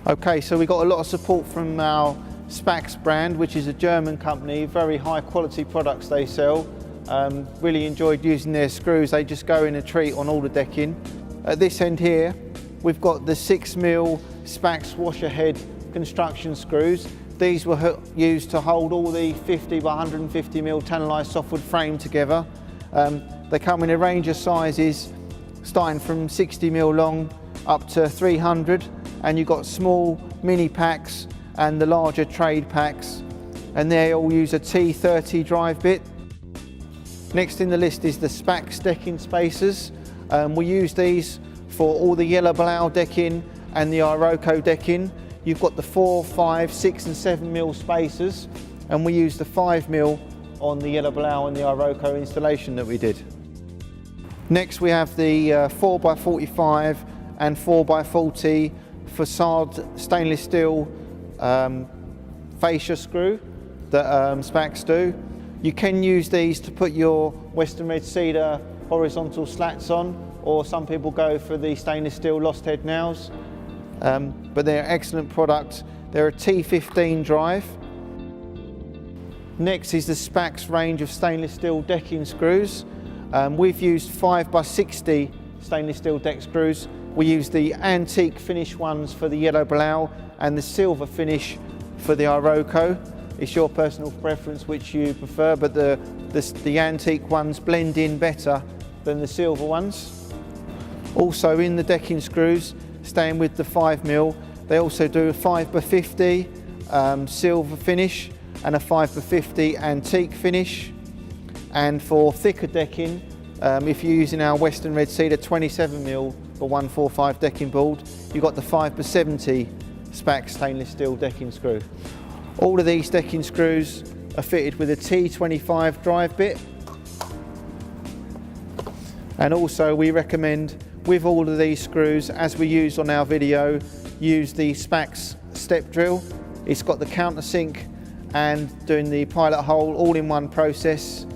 Okay, so we got a lot of support from our Spax brand, which is a German company, very high quality products they sell. Really enjoyed using their screws, they just go in a treat on all the decking. At this end here, we've got the 6mm Spax washer head construction screws. These were used to hold all the 50 by 150mm tannalised softwood frame together. They come in a range of sizes, starting from 60mm long up to 300, and you've got small mini packs and the larger trade packs, and they all use a T30 drive bit. Next in the list is the Spax decking spacers. We use these for all the yellow blau decking and the Iroko decking. You've got the 4, 5, 6 and 7mm spacers, and we use the 5mm on the yellow blau and the Iroko installation that we did. Next we have the 4x45 and 4x40 facade stainless steel fascia screw that Spax do. You can use these to put your Western Red Cedar horizontal slats on, or some people go for the stainless steel lost head nails. But they're excellent products. They're a T15 drive. Next is the Spax range of stainless steel decking screws. We've used 5x60 stainless steel deck screws. We use the antique finish ones for the yellow blau and the silver finish for the Iroko. It's your personal preference which you prefer, but the antique ones blend in better than the silver ones. Also in the decking screws, staying with the 5mm, they also do a 5x50 silver finish and a 5x50 antique finish. And for thicker decking, if you're using our Western Red Cedar 27mm for 145 decking board, you've got the 5x70 Spax stainless steel decking screw. All of these decking screws are fitted with a T25 drive bit. And also we recommend, with all of these screws, as we used on our video, use the Spax step drill. It's got the countersink and doing the pilot hole all in one process,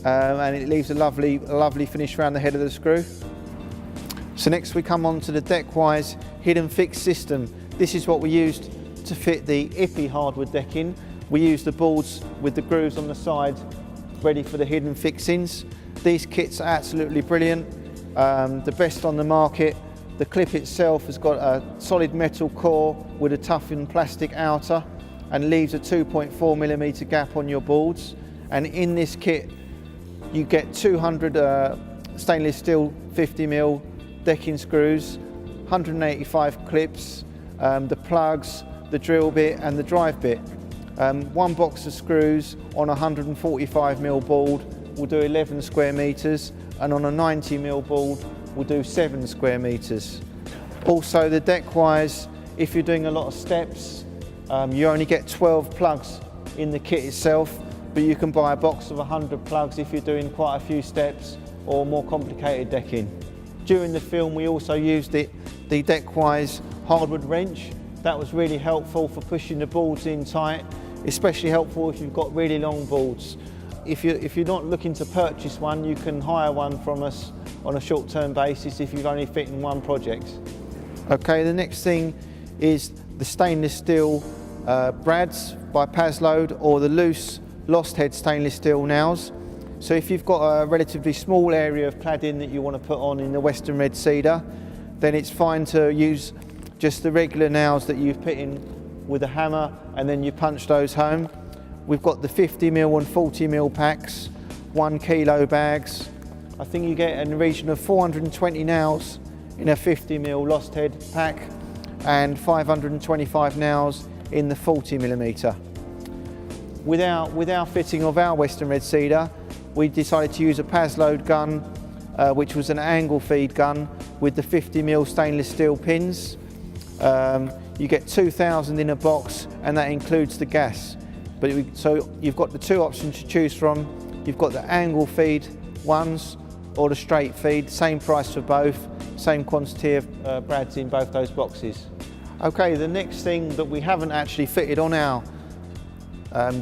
and it leaves a lovely finish around the head of the screw. So next we come on to the Deckwise hidden fix system. This is what we used to fit the Ippy hardwood decking. We use the boards with the grooves on the side ready for the hidden fixings. These kits are absolutely brilliant, the best on the market. The clip itself has got a solid metal core with a toughened plastic outer and leaves a 2.4mm gap on your boards. And in this kit you get 200 stainless steel 50mm decking screws, 185 clips, the plugs, the drill bit and the drive bit. One box of screws on a 145mm board will do 11 square meters, and on a 90mm board will do 7 square meters. Also the Deckwise, if you're doing a lot of steps, you only get 12 plugs in the kit itself, but you can buy a box of 100 plugs if you're doing quite a few steps or more complicated decking. During the film we also used the Deckwise hardwood wrench. That was really helpful for pushing the boards in tight, especially helpful if you've got really long boards. If you're not looking to purchase one, you can hire one from us on a short-term basis if you've only fit in one project. Okay, the next thing is the stainless steel brads by Paslode, or the loose lost head stainless steel nails. So if you've got a relatively small area of cladding that you want to put on in the Western Red Cedar, then it's fine to use just the regular nails that you've put in with a hammer and then you punch those home. We've got the 50mm and 40mm packs, 1 kilo bags. I think you get in the region of 420 nails in a 50mm lost head pack and 525 nails in the 40mm. With our fitting of our Western Red Cedar, we decided to use a Paslode gun, which was an angle feed gun with the 50mm stainless steel pins. You get 2,000 in a box, and that includes the gas. So you've got the two options to choose from. You've got the angle feed ones or the straight feed, same price for both, same quantity of brads in both those boxes. Okay, the next thing that we haven't actually fitted on our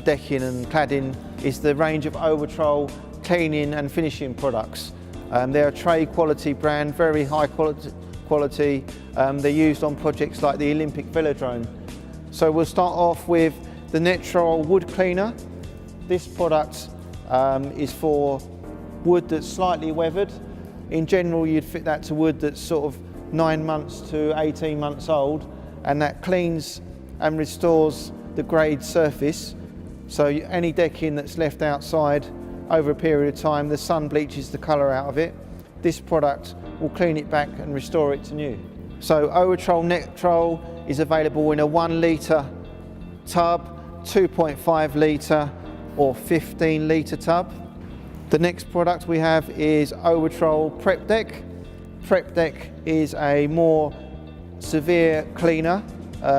decking and cladding is the range of Overtrol cleaning and finishing products. They're a trade quality brand, very high quality quality. They're used on projects like the Olympic Velodrome. So we'll start off with the Netrol wood cleaner. This product is for wood that's slightly weathered. In general, you'd fit that to wood that's sort of 9 months to 18 months old, and that cleans and restores the greyed surface. So any decking that's left outside over a period of time, the sun bleaches the colour out of it. This product will clean it back and restore it to new. So Owatrol Netrol is available in a 1 litre tub, 2.5 litre or 15 litre tub. The next product we have is Owatrol Prep Deck. Prep Deck is a more severe cleaner,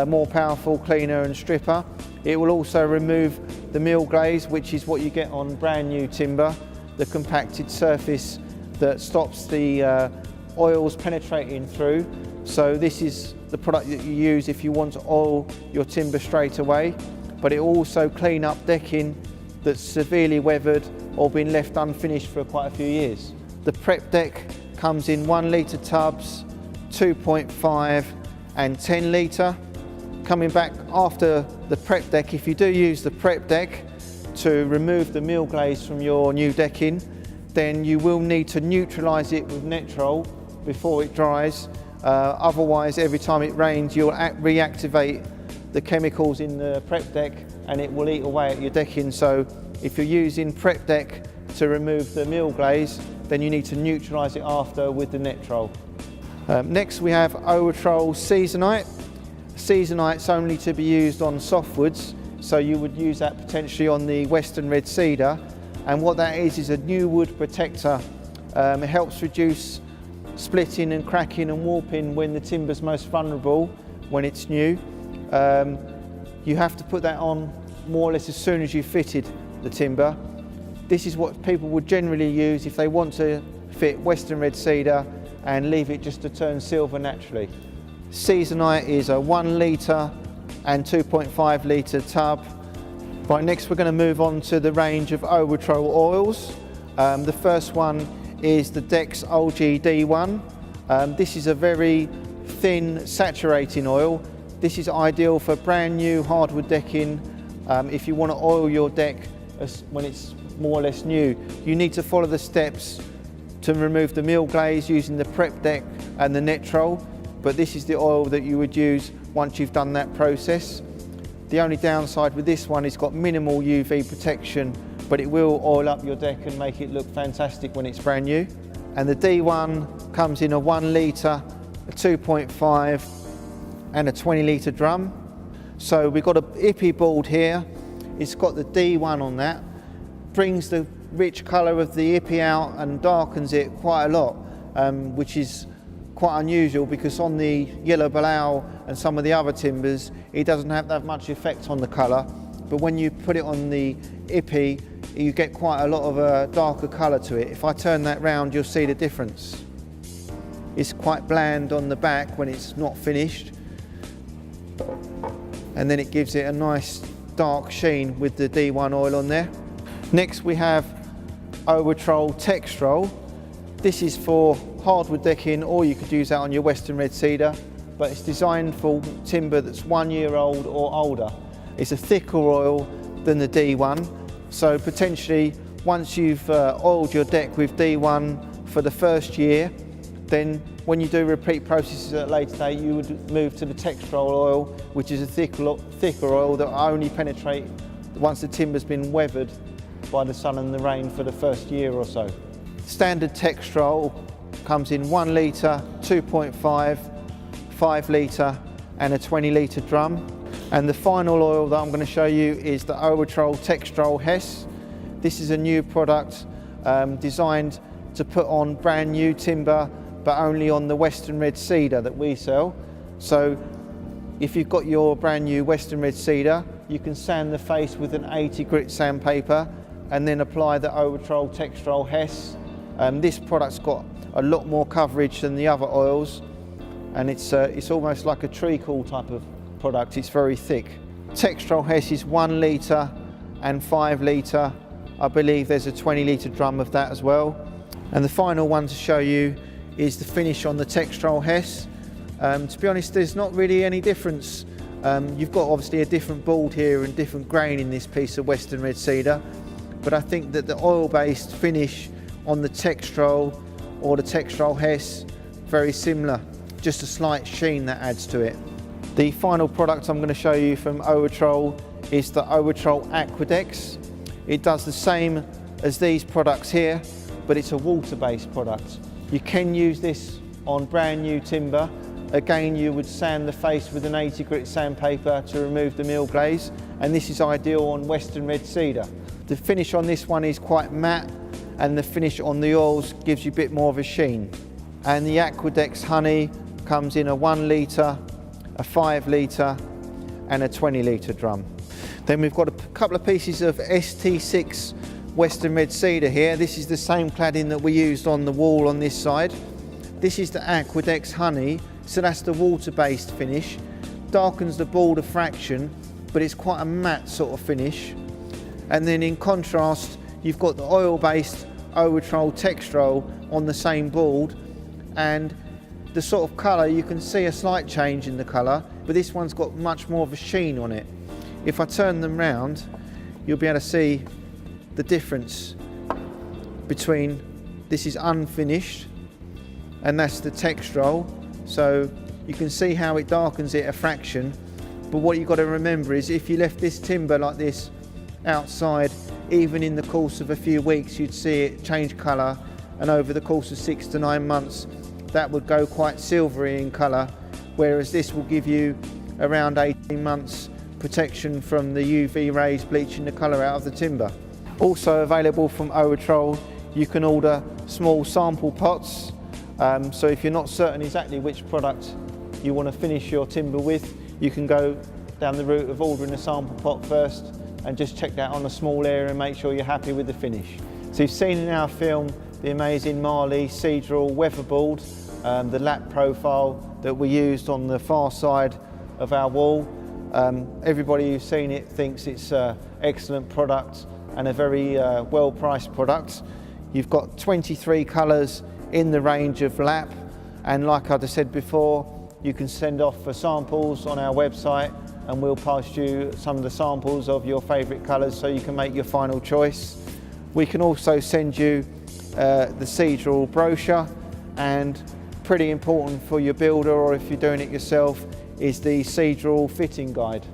more powerful cleaner and stripper. It will also remove the mill glaze, which is what you get on brand new timber, the compacted surface that stops the oils penetrating through. So this is the product that you use if you want to oil your timber straight away, but it will also clean up decking that's severely weathered or been left unfinished for quite a few years. The Prep Deck comes in 1 litre tubs, 2.5 and 10 litre. Coming back after the Prep Deck, if you do use the Prep Deck to remove the mill glaze from your new decking, then you will need to neutralise it with Netrol before it dries. Otherwise, every time it rains, you'll reactivate the chemicals in the Prep Deck and it will eat away at your decking. So if you're using Prep Deck to remove the mill glaze, then you need to neutralise it after with the Netrol. Next we have Owatrol Seasonite. Seasonite's only to be used on softwoods, so you would use that potentially on the Western Red Cedar. And what that is a new wood protector. It helps reduce splitting and cracking and warping when the timber's most vulnerable, when it's new. You have to put that on more or less as soon as you fitted the timber. This is what people would generally use if they want to fit Western Red Cedar and leave it just to turn silver naturally. Seasonite is a 1 litre and 2.5 litre tub. Right, next we're going to move on to the range of Owatrol oils. The first one is the Dex OG D1. This is a very thin saturating oil. This is ideal for brand new hardwood decking. If you want to oil your deck when it's more or less new, you need to follow the steps to remove the mill glaze using the Prep Deck and the Netrol, but this is the oil that you would use once you've done that process. The only downside with this one is it's got minimal UV protection, but it will oil up your deck and make it look fantastic when it's brand new. And the D1 comes in a 1 litre, a 2.5 and a 20 litre drum. So we've got a Ippy board here. It's got the D1 on that. Brings the rich colour of the Ippy out and darkens it quite a lot, which is quite unusual because on the yellow balau and some of the other timbers, it doesn't have that much effect on the colour. But when you put it on the Ippy, you get quite a lot of a darker colour to it. If I turn that round, you'll see the difference. It's quite bland on the back when it's not finished, and then it gives it a nice dark sheen with the D1 oil on there. Next we have Owatrol Textrol. This is for hardwood decking, or you could use that on your Western Red Cedar, but it's designed for timber that's 1 year old or older. It's a thicker oil than the D1, so potentially once you've oiled your deck with D1 for the first year, then when you do repeat processes at a later date, you would move to the Textrol oil, which is a thicker oil that will only penetrate once the timber's been weathered by the sun and the rain for the first year or so. Standard Textrol comes in 1 litre, 2.5, 5 litre and a 20 litre drum. And the final oil that I'm going to show you is the Owatrol Textrol Hess. This is a new product designed to put on brand new timber, but only on the Western Red Cedar that we sell. So if you've got your brand new Western Red Cedar, you can sand the face with an 80 grit sandpaper and then apply the Owatrol Textrol Hess. This product's got a lot more coverage than the other oils, and it's almost like a treacle type of product. It's very thick. Textrol Hess is 1 litre and 5 litre. I believe there's a 20 litre drum of that as well. And the final one to show you is the finish on the textile Hess. To be honest, there's not really any difference. You've got obviously a different board here and different grain in this piece of Western Red Cedar, but I think that the oil-based finish on the textile or the textile Hess, very similar, just a slight sheen that adds to it. The final product I'm going to show you from Owatrol is the Owatrol Aquadex. It does the same as these products here, but it's a water-based product. You can use this on brand new timber. Again, you would sand the face with an 80 grit sandpaper to remove the mill glaze, and this is ideal on Western Red Cedar. The finish on this one is quite matte, and the finish on the oils gives you a bit more of a sheen. And the Aquadex honey comes in a 1 litre, a 5 litre and a 20 litre drum. Then we've got a couple of pieces of ST6 Western Red Cedar here. This is the same cladding that we used on the wall on this side. This is the Aquadex honey, so that's the water-based finish. Darkens the board a fraction, but it's quite a matte sort of finish. And then in contrast, you've got the oil-based Owatrol Textile on the same board, and the sort of colour, you can see a slight change in the colour, but this one's got much more of a sheen on it. If I turn them round, you'll be able to see the difference between this is unfinished and that's the textile. So you can see how it darkens it a fraction, but what you've got to remember is if you left this timber like this outside, even in the course of a few weeks, you'd see it change colour, and over the course of 6 to 9 months that would go quite silvery in colour, whereas this will give you around 18 months protection from the UV rays bleaching the colour out of the timber. Also available from Owatrol, you can order small sample pots, so if you're not certain exactly which product you want to finish your timber with, you can go down the route of ordering a sample pot first and just check that on a small area and make sure you're happy with the finish. So you've seen in our film the amazing Marley Eternit weatherboard, the lap profile that we used on the far side of our wall. Everybody who's seen it thinks it's an excellent product and a very well-priced product. You've got 23 colours in the range of lap, and like I just said before, you can send off for samples on our website and we'll pass you some of the samples of your favourite colours so you can make your final choice. We can also send you the Cedral brochure, and pretty important for your builder or if you're doing it yourself is the Cedral fitting guide.